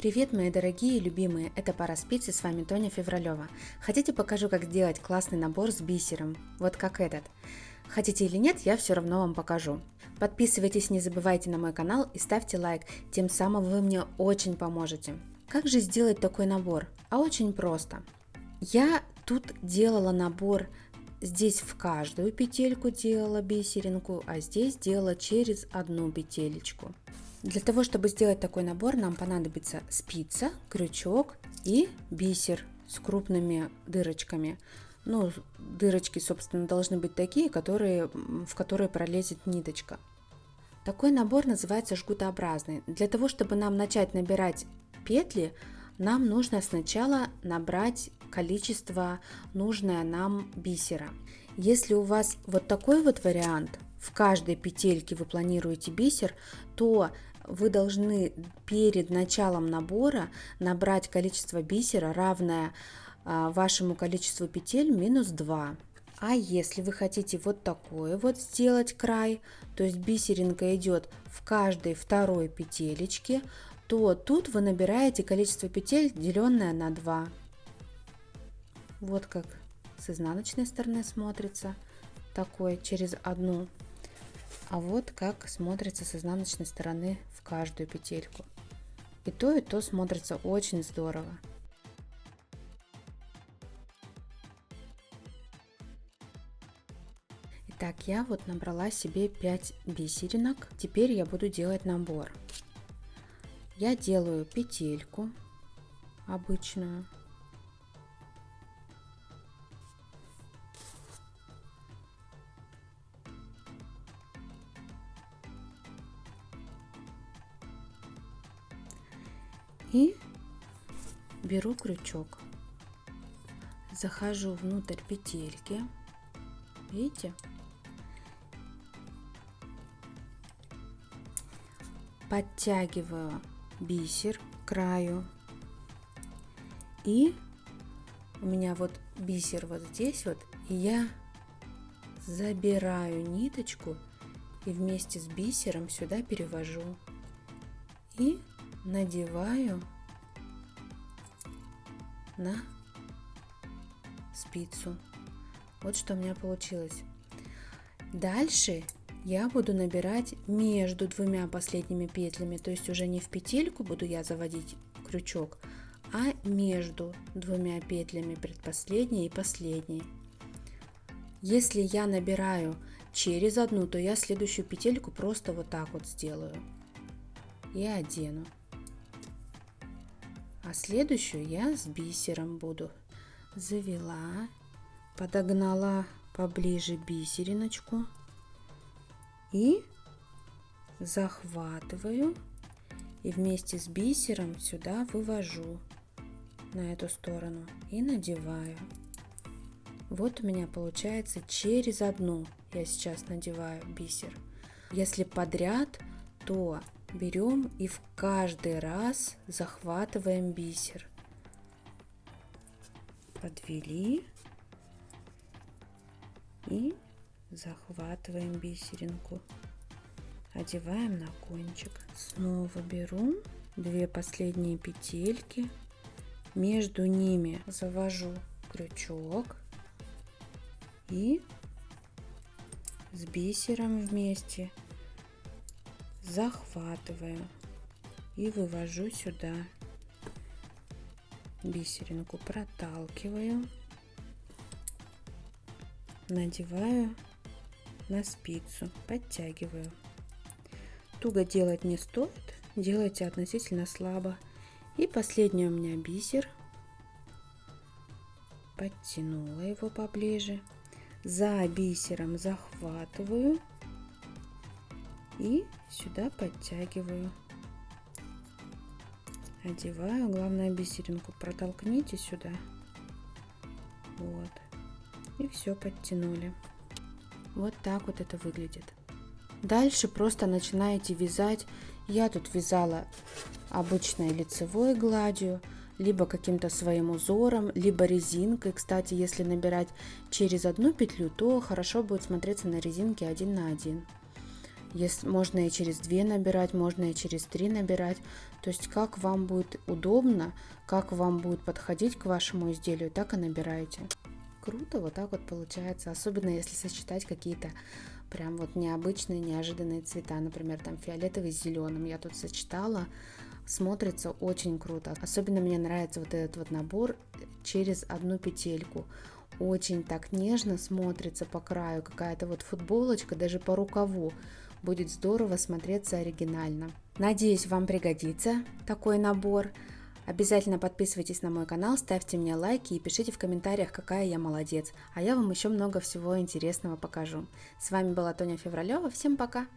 Привет, мои дорогие и любимые, это Пара Спиц и с вами Тоня Февралева. Хотите, покажу, как сделать классный набор с бисером, вот как этот? Хотите или нет, я все равно вам покажу. Подписывайтесь, не забывайте на мой канал и ставьте лайк, тем самым вы мне очень поможете. Как же сделать такой набор? А очень просто. Я тут делала набор, здесь в каждую петельку делала бисеринку, а здесь делала через одну петелечку. Для того, чтобы сделать такой набор, нам понадобится спица, крючок и бисер с крупными дырочками. Ну, дырочки, собственно, должны быть такие, в которые пролезет ниточка. Такой набор называется жгутообразный. Для того, чтобы нам начать набирать петли, нам нужно сначала набрать количество нужное нам бисера. Если у вас вот такой вот вариант, в каждой петельке вы планируете бисер, то вы должны перед началом набора набрать количество бисера, равное вашему количеству петель минус 2. А если вы хотите вот такой вот сделать край, то есть бисеринка идет в каждой второй петелечке, то тут вы набираете количество петель, деленное на 2. Вот как с изнаночной стороны смотрится, такой через одну. А вот как смотрится с изнаночной стороны в каждую петельку. И то смотрится очень здорово. Итак, я вот набрала себе 5 бисеринок. Теперь я буду делать набор. Я делаю петельку обычную. И беру крючок, захожу внутрь петельки, видите, подтягиваю бисер к краю, и у меня вот бисер вот здесь вот, и я забираю ниточку и вместе с бисером сюда перевожу и надеваю на спицу. Вот что у меня получилось. Дальше я буду набирать между двумя последними петлями, то есть уже не в петельку буду я заводить крючок, а между двумя петлями, предпоследней и последней. Если я набираю через одну, то я следующую петельку просто вот так вот сделаю и одену. А следующую я с бисером буду. Завела, подогнала поближе бисериночку и захватываю и вместе с бисером сюда вывожу на эту сторону и надеваю. Вот у меня получается через одну я сейчас надеваю бисер. Если подряд, то берем и в каждый раз захватываем бисер. Подвели и захватываем бисеринку. Одеваем на кончик. Снова беру 2 последние петельки. Между ними завожу крючок и с бисером вместе захватываю и вывожу сюда. Бисеринку проталкиваю, надеваю на спицу, подтягиваю. Туго делать не стоит, делайте относительно слабо. И последний у меня бисер. Подтянула его поближе. За бисером захватываю и сюда подтягиваю. Одеваю, главное бисеринку протолкните сюда. Вот. И все подтянули. Вот так вот это выглядит. Дальше просто начинаете вязать. Я тут вязала обычной лицевой гладью, либо каким-то своим узором, либо резинкой. Кстати, если набирать через одну петлю, то хорошо будет смотреться на резинке 1 на 1. Если, можно и через 2 набирать, можно и через 3 набирать. То есть как вам будет удобно, как вам будет подходить к вашему изделию, так и набирайте. Круто, вот так вот получается, особенно если сочетать какие-то прям вот необычные, неожиданные цвета, например, там фиолетовый с зеленым я тут сочетала, смотрится очень круто. Особенно мне нравится вот этот вот набор через одну петельку, очень так нежно смотрится по краю, какая-то вот футболочка, даже по рукаву, будет здорово смотреться оригинально. Надеюсь, вам пригодится такой набор. Обязательно подписывайтесь на мой канал, ставьте мне лайки и пишите в комментариях, какая я молодец. А я вам еще много всего интересного покажу. С вами была Тоня Февралева. Всем пока!